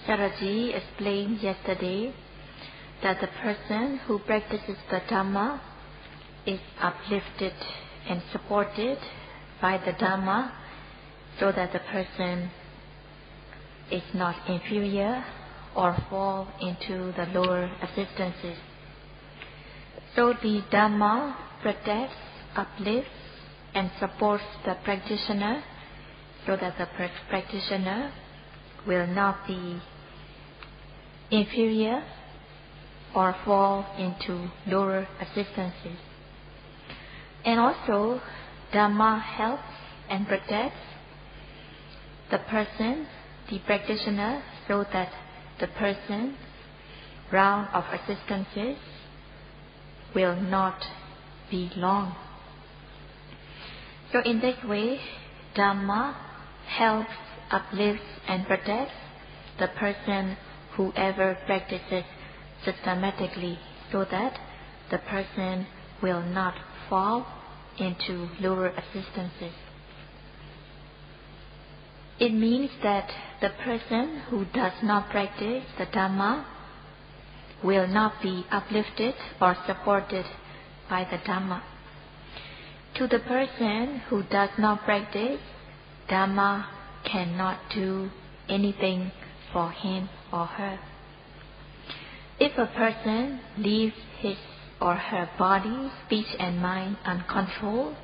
Sharaji explained yesterday that the person who practices the Dhamma is uplifted and supported by the Dhamma, so that the person is not inferior or fall into the lower existences. So the Dhamma protects, uplifts, and supports the practitioner, so that the practitioner will not be inferior or fall into lower existences. And also, Dhamma helps and protects the person, the practitioner, so that the person's round of existences will not be long. So in this way, Dhamma helps, uplifts, and protects the person whoever practices systematically, so that the person will not fall into lower existences. It means that the person who does not practice the Dhamma will not be uplifted or supported by the Dhamma. To the person who does not practice, Dhamma cannot do anything for him or her. If a person leaves his or her body, speech and mind uncontrolled,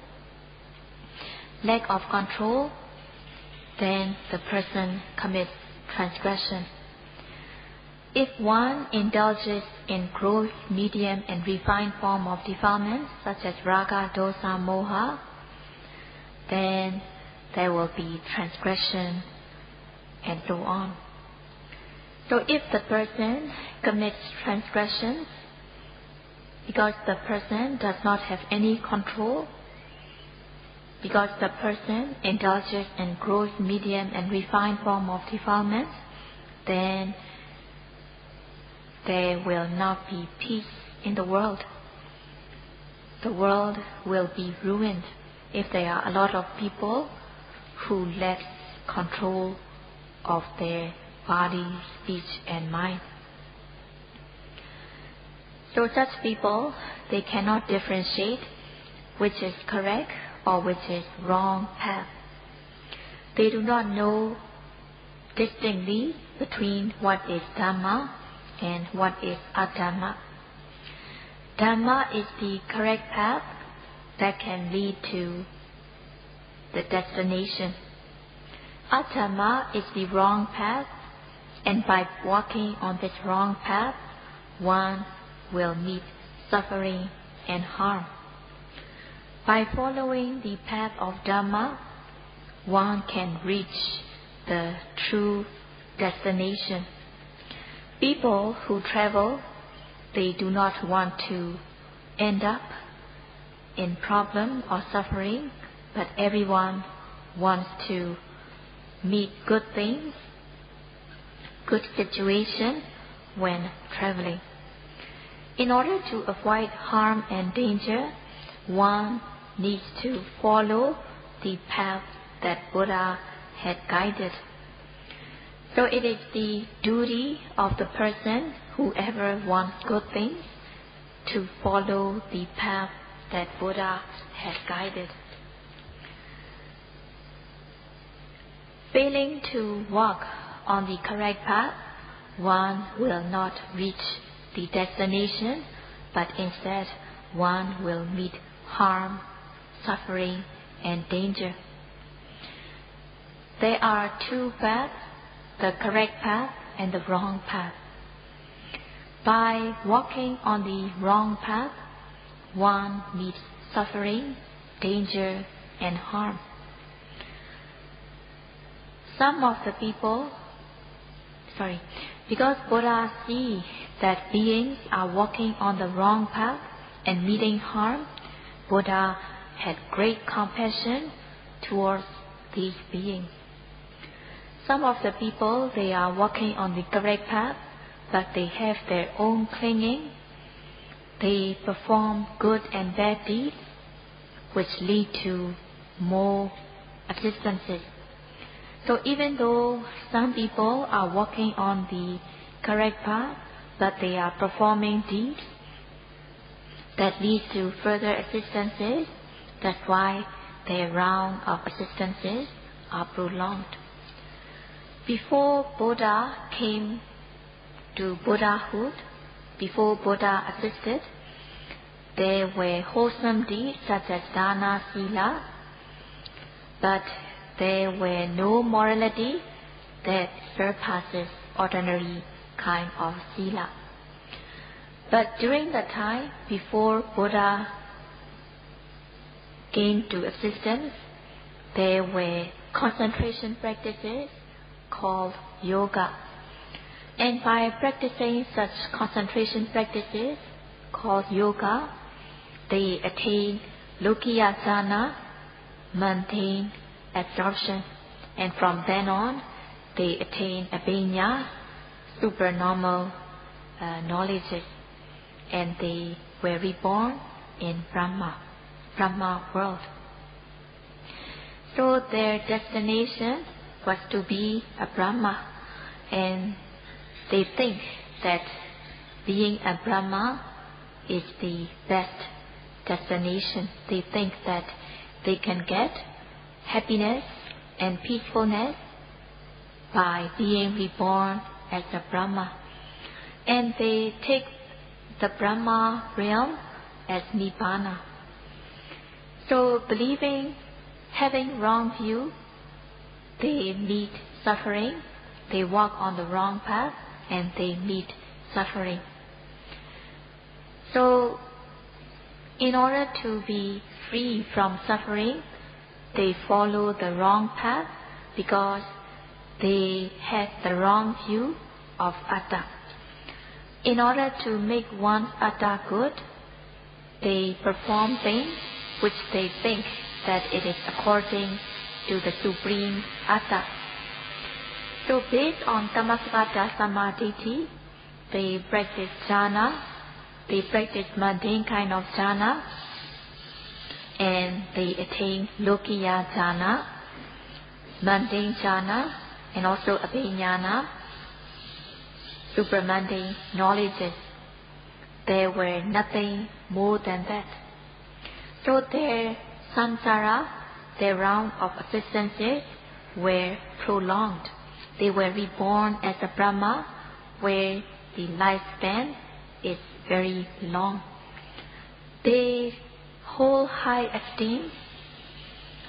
lack of control, then the person commits transgression. If one indulges in gross, medium, and refined form of defilement, such as raga, dosa, moha, then there will be transgression, and so on. So if the person commits transgressions because the person does not have any control, because the person indulges in gross, medium, and refined form of defilement, then there will not be peace in the world. The world will be ruined if there are a lot of people who lack control of their body, speech, and mind. So such people, they cannot differentiate which is correct or which is wrong path. They do not know distinctly between what is Dhamma and what is Adhamma. Dhamma is the correct path that can lead to the destination. Adhamma is the wrong path, and by walking on this wrong path, one will meet suffering and harm. By following the path of Dhamma, one can reach the true destination. People who travel, they do not want to end up in problem or suffering, but everyone wants to meet good things, good situation when traveling. In order to avoid harm and danger, one needs to follow the path that Buddha had guided. So it is the duty of the person, whoever wants good things, to follow the path that Buddha had guided. Failing to walk on the correct path, one will not reach the destination, but instead one will meet harm, suffering, and danger. There are two paths, the correct path and the wrong path. By walking on the wrong path, one meets suffering, danger, and harm. Because Buddha sees that beings are walking on the wrong path and meeting harm, Buddha had great compassion towards these beings. Some of the people, they are walking on the correct path, but they have their own clinging. They perform good and bad deeds, which lead to more existences. So even though some people are walking on the correct path, but they are performing deeds that lead to further existences, that's why their round of existences are prolonged. Before Buddha came to Buddhahood, before Buddha existed, there were wholesome deeds such as dana, sila, but there were no morality that surpasses ordinary kind of sila. But during the time before Buddha came to existence, there were concentration practices called yoga. And by practicing such concentration practices called yoga, they attain lokiya jhana, maintain absorption, and from then on they attain abhinya, supernormal knowledges, and they were reborn in Brahma world. So their destination was to be a Brahma, and they think that being a Brahma is the best destination. They think that they can get happiness and peacefulness by being reborn as a Brahma. And they take the Brahma realm as Nibbana. So having wrong view, they meet suffering, they walk on the wrong path, and they meet suffering. So in order to be free from suffering, they follow the wrong path because they had the wrong view of atta. In order to make one's atta good, they perform things which they think that it is according to the supreme atta. So based on tamasvata samadhi, they practice jhana, they practice mundane kind of jhana, and they attain lokiya jhana, mundane jhana, and also abhiññāna, supramundane knowledges. There were nothing more than that. So their samsara, their round of existences, were prolonged. They were reborn as a Brahma, where the lifespan is very long. They hold high esteem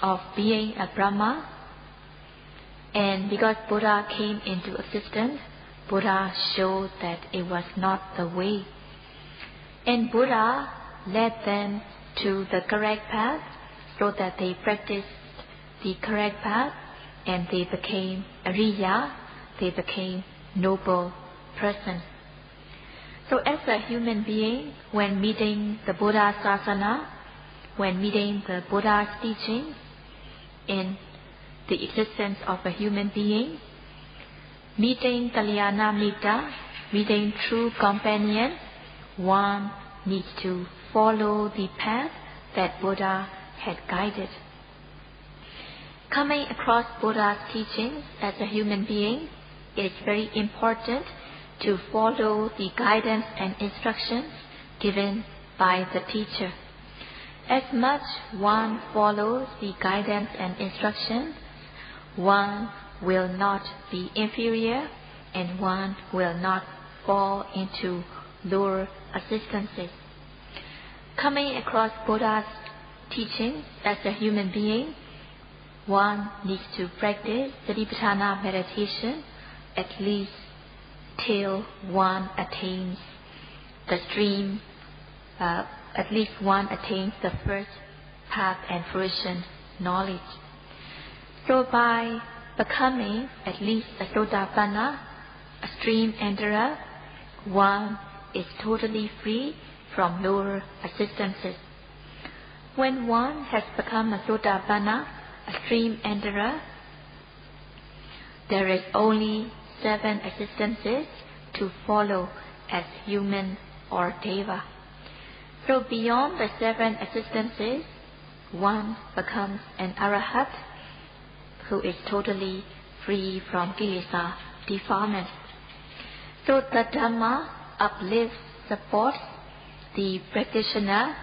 of being a Brahma, and because Buddha came into existence, Buddha showed that it was not the way. And Buddha led them to the correct path so that they practiced the correct path and they became Ariya, they became noble person. So as a human being, when meeting the Buddha Sasana, when meeting the Buddha's teaching in the existence of a human being, meeting Kalyana Mitta, meeting true companion, one needs to follow the path that Buddha had guided. Coming across Buddha's teachings as a human being, it is very important to follow the guidance and instructions given by the teacher. As much one follows the guidance and instructions, one will not be inferior and one will not fall into lower existences. Coming across Buddha's teachings as a human being, one needs to practice Satipatthana meditation at least till one attains the stream, at least one attains the first path and fruition knowledge. So by becoming at least a Sotapanna, a stream enterer, one is totally free from lower existences. When one has become a Sotapanna, a stream enterer, there is only 7 existences to follow as human or deva. So beyond the 7 existences, one becomes an arahat who is totally free from Kilesas defilement. So the Dhamma uplifts, supports the practitioner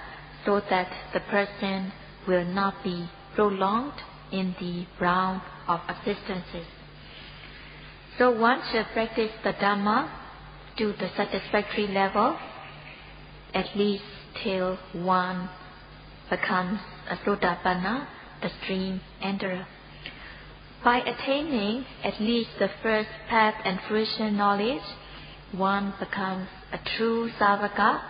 so that the person will not be prolonged in the round of existences. So one should practice the Dhamma to the satisfactory level, at least till one becomes a Sotapanna, the stream enterer. By attaining at least the first path and fruition knowledge, one becomes a true Savaka,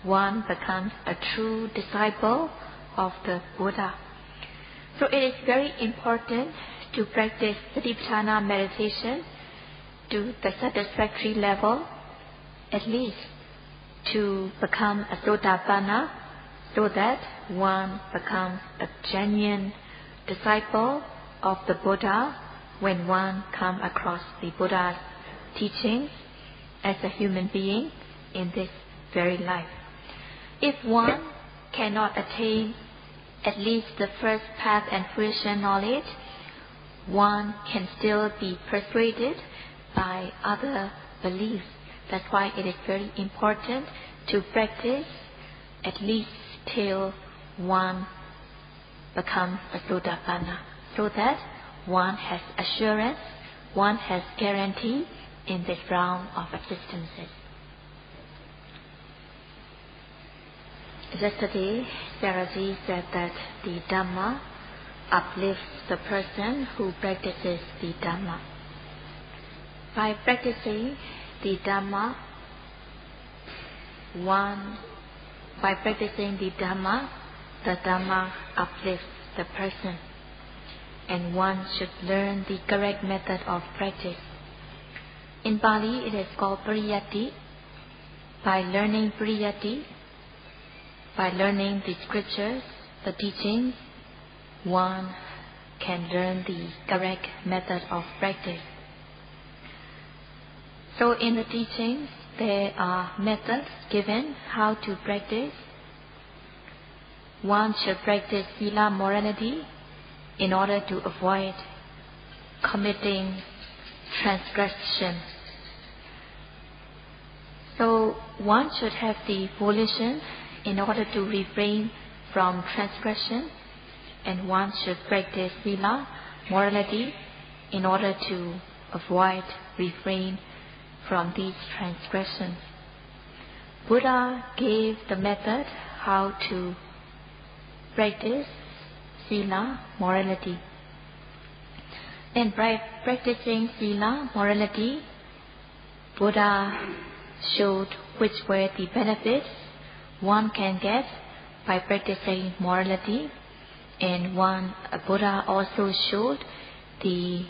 one becomes a true disciple of the Buddha. So it is very important to practice Satipatthana meditation to the satisfactory level, at least to become a Sotapanna, so that one becomes a genuine disciple of the Buddha when one comes across the Buddha's teachings as a human being in this very life. If one cannot attain at least the first path and fruition knowledge, one can still be persuaded by other beliefs. That's why it is very important to practice at least till one becomes a Sotapanna, so that one has assurance, one has guarantee in this round of existences. Yesterday, Saraji said that the Dhamma uplifts the person who practices the Dhamma. By practicing the Dhamma, the Dhamma uplifts the person, and one should learn the correct method of practice. In Pali, it is called Pariyatti. By learning Pariyatti, by learning the scriptures, the teachings, one can learn the correct method of practice. So in the teachings, there are methods given how to practice. One should practice sila morality in order to avoid committing transgression. So one should have the volition in order to refrain from transgression, and one should practice sila morality in order to avoid, refrain from these transgressions. Buddha gave the method how to practice sila morality. And by practicing sila morality, Buddha showed which were the benefits one can get by practicing morality, and Buddha also showed the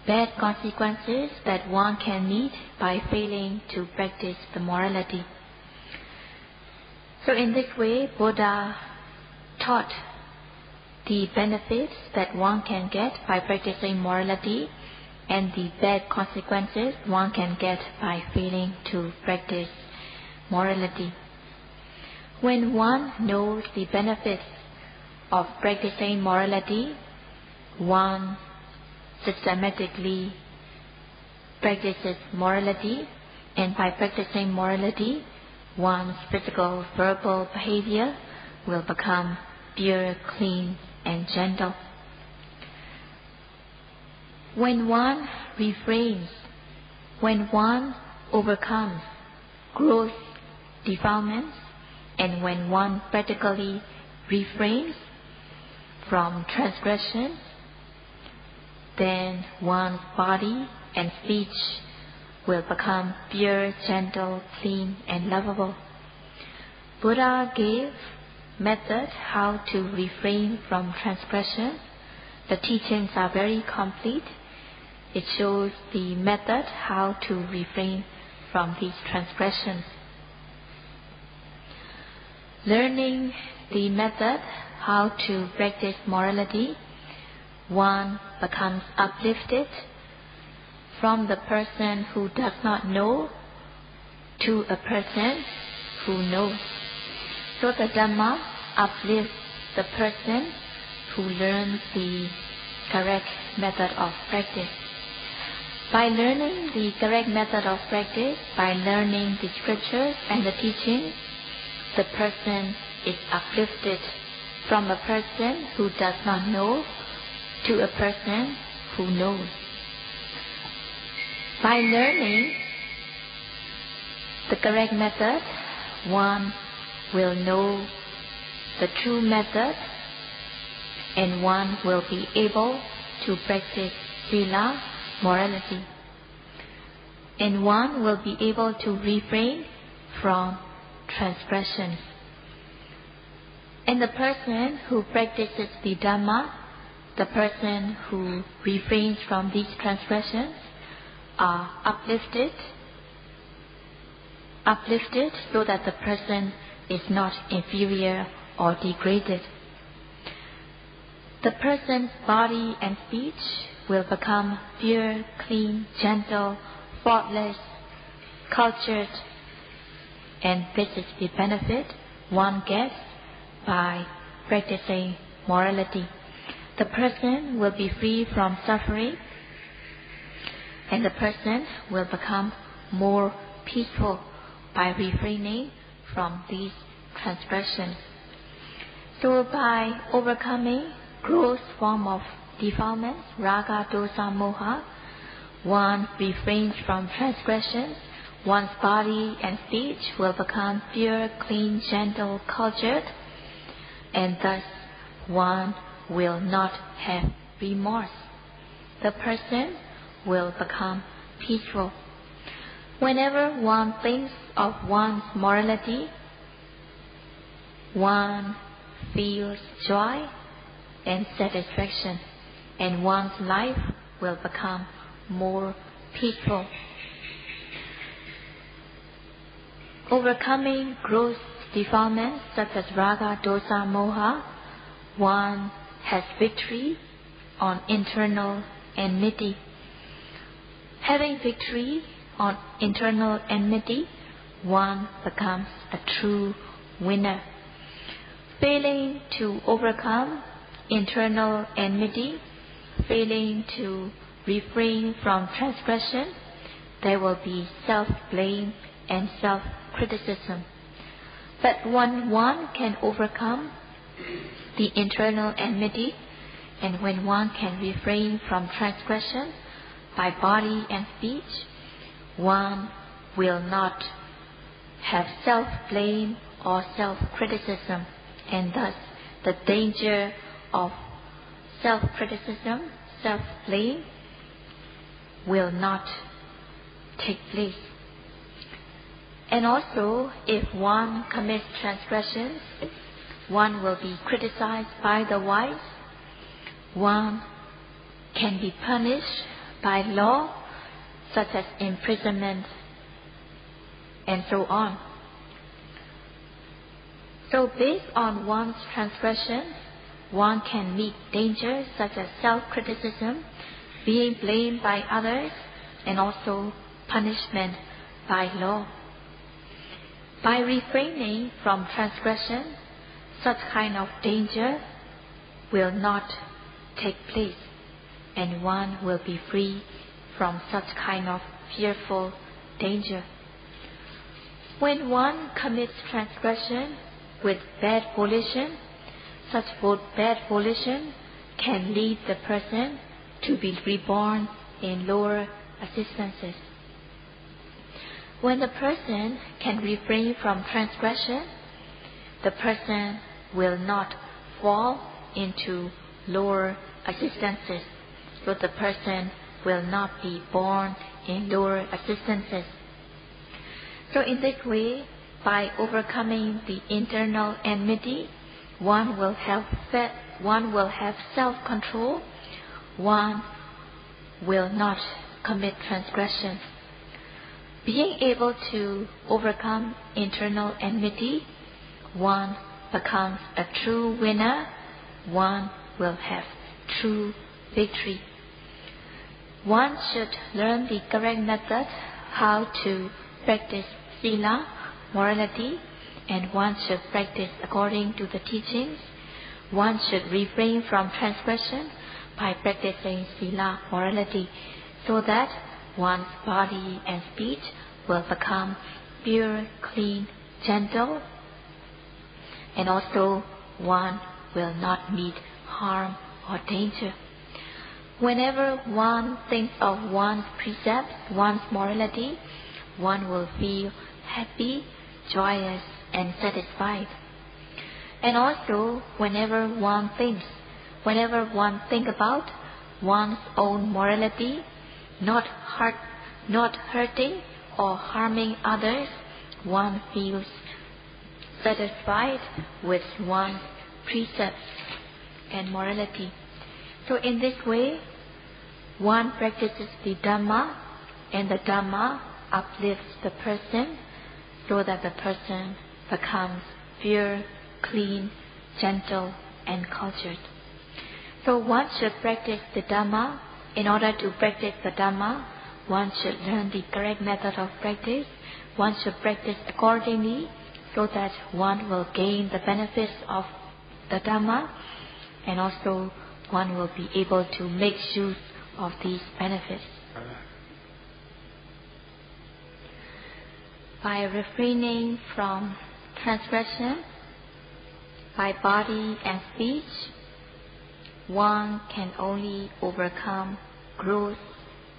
bad consequences that one can meet by failing to practice the morality. So in this way, Buddha taught the benefits that one can get by practicing morality and the bad consequences one can get by failing to practice morality. When one knows the benefits of practicing morality, one systematically practices morality, and by practicing morality, one's physical, verbal behavior will become pure, clean, and gentle. When one refrains, when one overcomes gross defilements, and when one practically refrains from transgression, then one's body and speech will become pure, gentle, clean, and lovable. Buddha gave method how to refrain from transgression. The teachings are very complete. It shows the method how to refrain from these transgressions. Learning the method how to practice morality, one becomes uplifted from the person who does not know to a person who knows. So the Dhamma uplifts the person who learns the correct method of practice. By learning the correct method of practice, by learning the scriptures and the teachings, the person is uplifted from a person who does not know to a person who knows. By learning the correct method, one will know the true method, and one will be able to practice sila, morality, and one will be able to refrain from transgressions. And the person who practices the Dhamma, the person who refrains from these transgressions, are uplifted so that the person is not inferior or degraded. The person's body and speech will become pure, clean, gentle, faultless, cultured, and this is the benefit one gets by practicing morality. The person will be free from suffering, and the person will become more peaceful by refraining from these transgressions. So by overcoming gross form of defilements, raga, dosa, moha, one refrains from transgressions, one's body and speech will become pure, clean, gentle, cultured, and thus one will not have remorse. The person will become peaceful. Whenever one thinks of one's morality, one feels joy and satisfaction, and one's life will become more peaceful. Overcoming gross defilements such as raga, dosa, moha, one has victory on internal enmity. Having victory on internal enmity, one becomes a true winner. Failing to overcome internal enmity, failing to refrain from transgression, there will be self-blame and self-criticism. But when one can overcome the internal enmity, and when one can refrain from transgression by body and speech, one will not have self-blame or self-criticism, and thus the danger of self-criticism, self-blame will not take place. And also, if one commits transgressions, one will be criticized by the wise, one can be punished by law, such as imprisonment, and so on. So based on one's transgression, one can meet dangers such as self-criticism, being blamed by others, and also punishment by law. By refraining from transgression, such kind of danger will not take place, and one will be free from such kind of fearful danger. When one commits transgression with bad volition, such bad volition can lead the person to be reborn in lower existences. When the person can refrain from transgression, the person will not fall into lower existences, so the person will not be born in lower existences. So in this way, by overcoming the internal enmity, one will have self-control, one will not commit transgression. Being able to overcome internal enmity, one becomes a true winner, one will have true victory. One should learn the correct method how to practice sila, morality, and one should practice according to the teachings. One should refrain from transgression by practicing sila, morality, so that one's body and speech will become pure, clean, gentle, and also one will not meet harm or danger. Whenever one thinks of one's precepts, one's morality, one will feel happy, joyous, and satisfied. And also, whenever one thinks about one's own morality, not hurting or harming others, one feels satisfied with one's precepts and morality. So in this way, one practices the Dhamma, and the Dhamma uplifts the person so that the person becomes pure, clean, gentle, and cultured. So one should practice the Dhamma. In order to practice the Dhamma, one should learn the correct method of practice. One should practice accordingly so that one will gain the benefits of the Dhamma, and also one will be able to make use of these benefits. By refraining from transgression, by body and speech, one can only overcome gross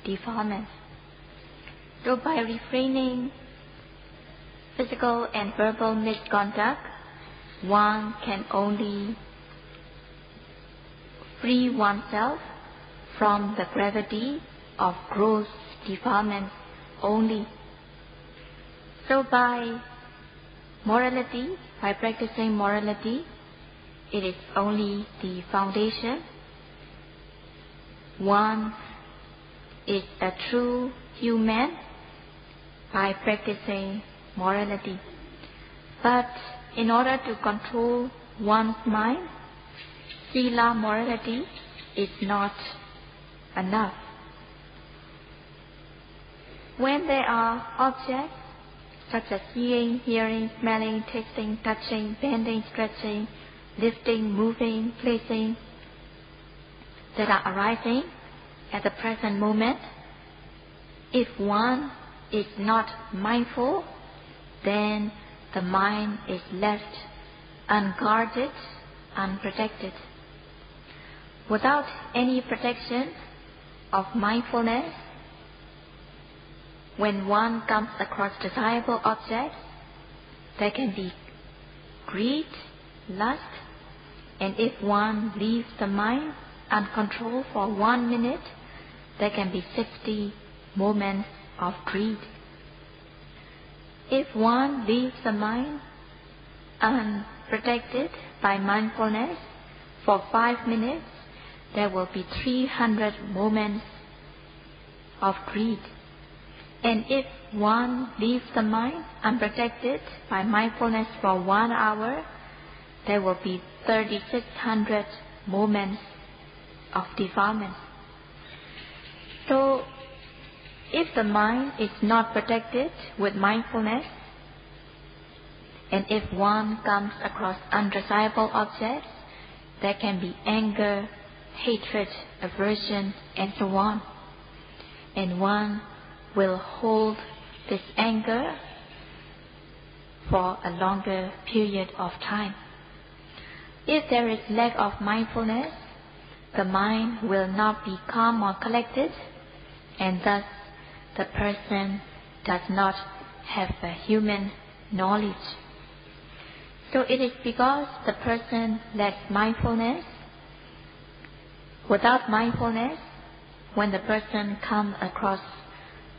defilements. So by refraining physical and verbal misconduct, one can only free oneself from the gravity of gross defilements only. So by morality, by practicing morality, it is only the foundation. One is a true human by practicing morality. But in order to control one's mind, sila, morality, is not enough. When there are objects such as seeing, hearing, smelling, tasting, touching, bending, stretching, lifting, moving, placing, that are arising at the present moment, if one is not mindful, then the mind is left unguarded, unprotected. Without any protection of mindfulness, when one comes across desirable objects, there can be greed, lust, and if one leaves the mind uncontrolled for 1 minute, there can be 60 moments of greed. If one leaves the mind unprotected by mindfulness for 5 minutes, there will be 300 moments of greed. And if one leaves the mind unprotected by mindfulness for 1 hour, there will be 3,600 moments of defilement. So, if the mind is not protected with mindfulness, and if one comes across undesirable objects, there can be anger, hatred, aversion, and so on. And one will hold this anger for a longer period of time. If there is lack of mindfulness, the mind will not be calm or collected, and thus the person does not have a human knowledge. So it is because the person lacks mindfulness. Without mindfulness, when the person comes across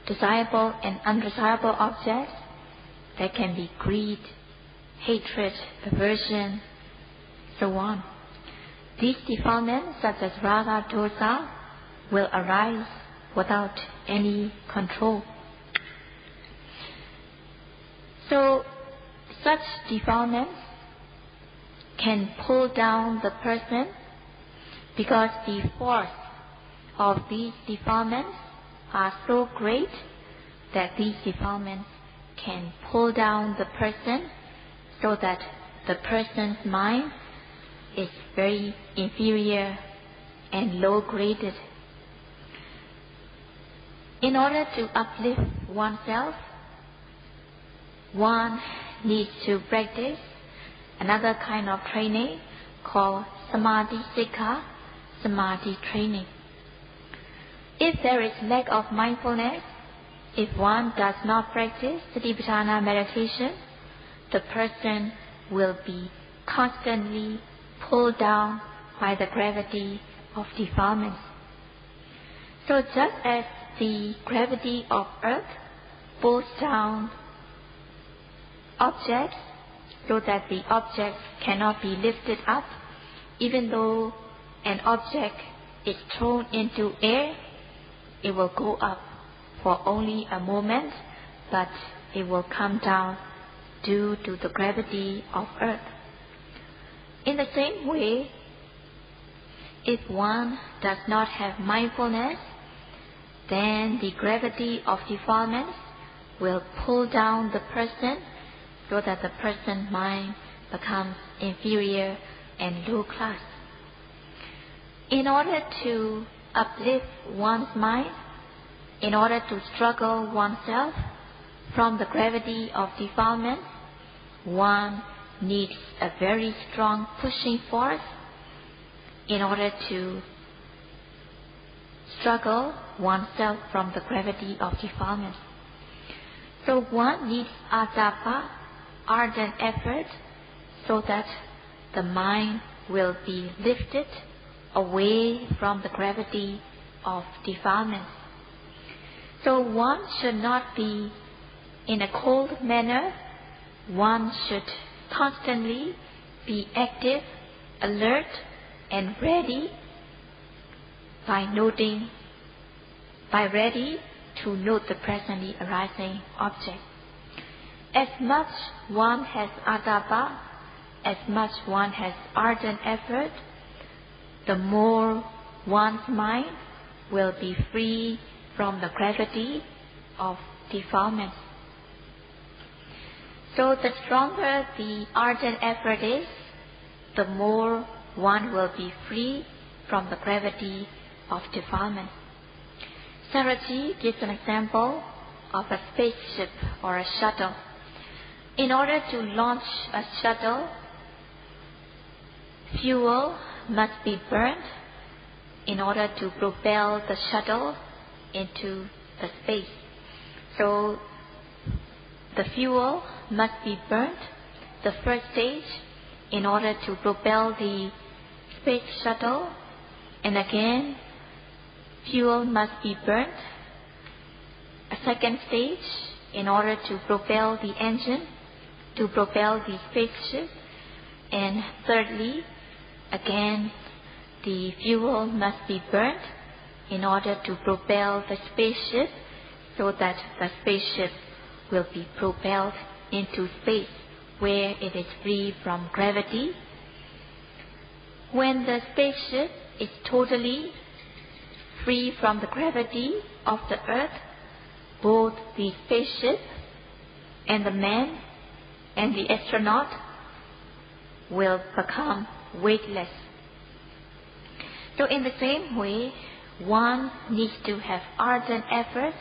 desirable and undesirable objects, there can be greed, hatred, aversion, so on. These defilements, such as raga, dosa, will arise without any control. So, such defilements can pull down the person because the force of these defilements are so great that these defilements can pull down the person so that the person's mind is very inferior and low-graded. In order to uplift oneself, one needs to practice another kind of training called Samadhi Sikkha, Samadhi training. If there is lack of mindfulness, if one does not practice Satipatthana meditation, the person will be constantly pulled down by the gravity of defilements. So just as the gravity of earth pulls down objects so that the object cannot be lifted up, even though an object is thrown into air, it will go up for only a moment, but it will come down due to the gravity of earth. In the same way, if one does not have mindfulness, then the gravity of defilements will pull down the person so that the person's mind becomes inferior and low class. In order to uplift one's mind, in order to struggle oneself from the gravity of defilements, one needs a very strong pushing force in order to struggle oneself from the gravity of defilements. So one needs atapa, ardent effort, so that the mind will be lifted away from the gravity of defilements. So one should not be in a cold manner. One should constantly be active, alert, and ready ready to note the presently arising object. As much one has atapa, as much one has ardent effort, the more one's mind will be free from the gravity of defilements. So the stronger the ardent effort is, the more one will be free from the gravity of defilements. Saraji gives an example of a spaceship or a shuttle. In order to launch a shuttle, fuel must be burnt in order to propel the shuttle into the space. So the fuel must be burnt, the first stage, in order to propel the space shuttle, and again fuel must be burnt, a second stage, in order to propel the engine, to propel the spaceship, and thirdly, again the fuel must be burnt in order to propel the spaceship, so that the spaceship will be propelled into space where it is free from gravity. When the spaceship is totally free from the gravity of the earth, both the spaceship and the man and the astronaut will become weightless. So in the same way, one needs to have ardent effort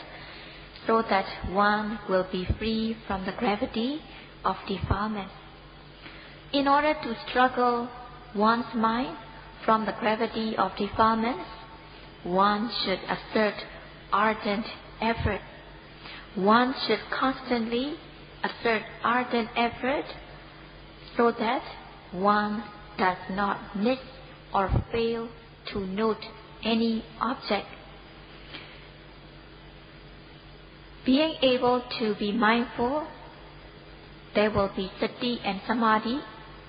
so that one will be free from the gravity of defilement. In order to struggle one's mind from the gravity of defilements, one should assert ardent effort. One should constantly assert ardent effort so that one does not miss or fail to note any object. Being able to be mindful, there will be sati and samadhi,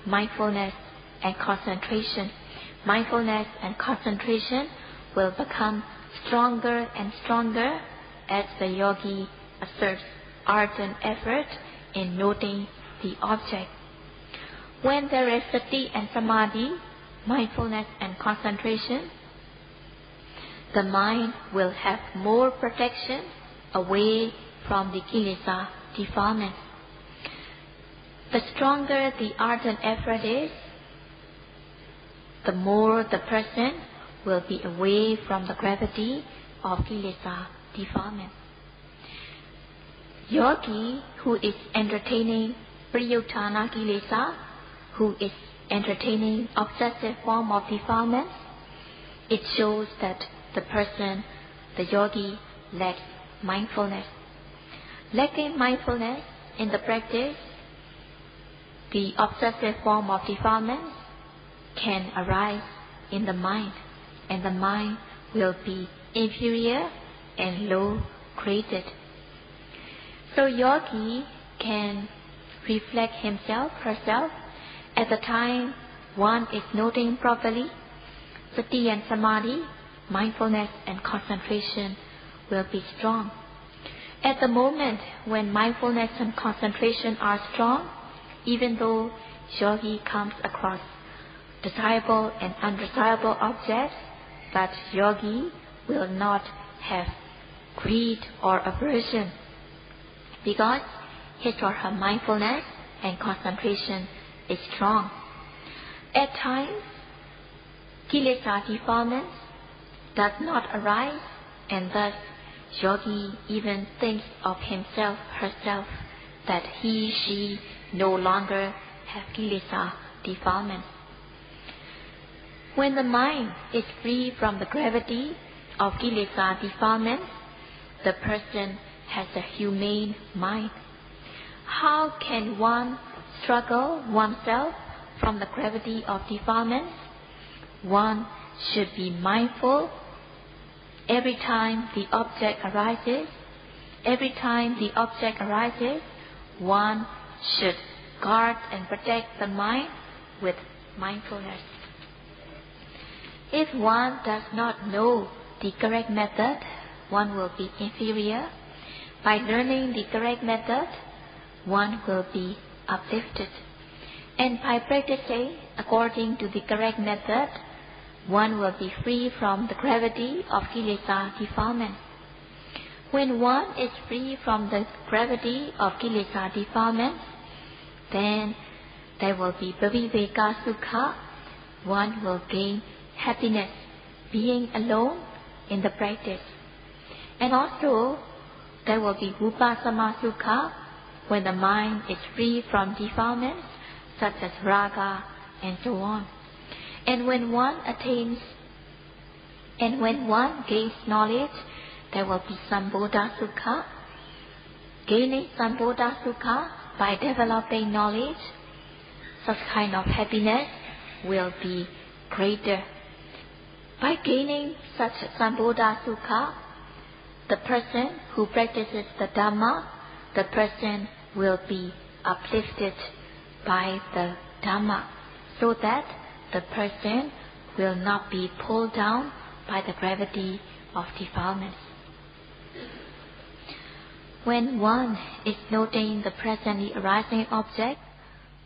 mindfulness and concentration. Mindfulness and concentration will become stronger and stronger as the yogi asserts ardent effort in noting the object. When there is sati and samadhi, mindfulness and concentration, the mind will have more protection away from the Kilesas defilements. The stronger the ardent effort is, the more the person will be away from the gravity of Kilesa defilement. Yogi who is entertaining Priyuttana Kilesa, who is entertaining obsessive form of defilement, it shows that the person, the yogi, lacks mindfulness. Lacking mindfulness in the practice, the obsessive form of defilement can arise in the mind, and the mind will be inferior and low-graded. So yogi can reflect himself, herself, at the time one is noting properly. Sati and Samadhi, mindfulness and concentration will be strong. At the moment when mindfulness and concentration are strong, even though yogi comes across desirable and undesirable objects, but yogi will not have greed or aversion, because his or her mindfulness and concentration is strong. At times, Kilesa defilement does not arise, and thus yogi even thinks of himself, herself, that he, she no longer have Kilesa defilement. When the mind is free from the gravity of Kilesa defilement, the person has a humane mind. How can one struggle oneself from the gravity of defilement? One should be mindful every time the object arises. Every time the object arises, one should guard and protect the mind with mindfulness. If one does not know the correct method, one will be inferior. By learning the correct method, one will be uplifted. And by practicing according to the correct method, one will be free from the gravity of Kilesa defilement. When one is free from the gravity of Kilesa defilement, then there will be Paviveka Sukha. One will gain happiness being alone in the practice. And also, there will be Vipassana Sukha when the mind is free from defilements such as raga and so on. And when one gains knowledge, there will be Sambodha Sukha. Gaining Sambodha Sukha by developing knowledge, such kind of happiness will be greater. By gaining such Sambodha Sukha, the person who practices the Dhamma, the person will be uplifted by the Dhamma, so that the person will not be pulled down by the gravity of defilements. When one is noting the presently arising object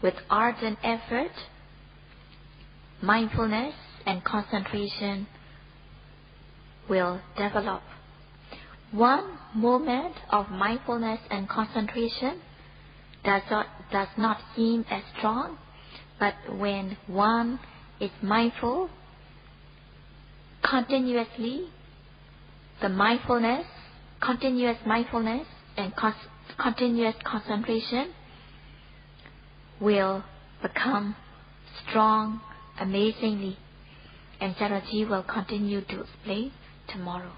with ardent effort, mindfulness and concentration will develop. One moment of mindfulness and concentration does not seem as strong, but when one is mindful continuously, the continuous mindfulness and continuous concentration will become strong amazingly. And Saraji will continue to explain tomorrow.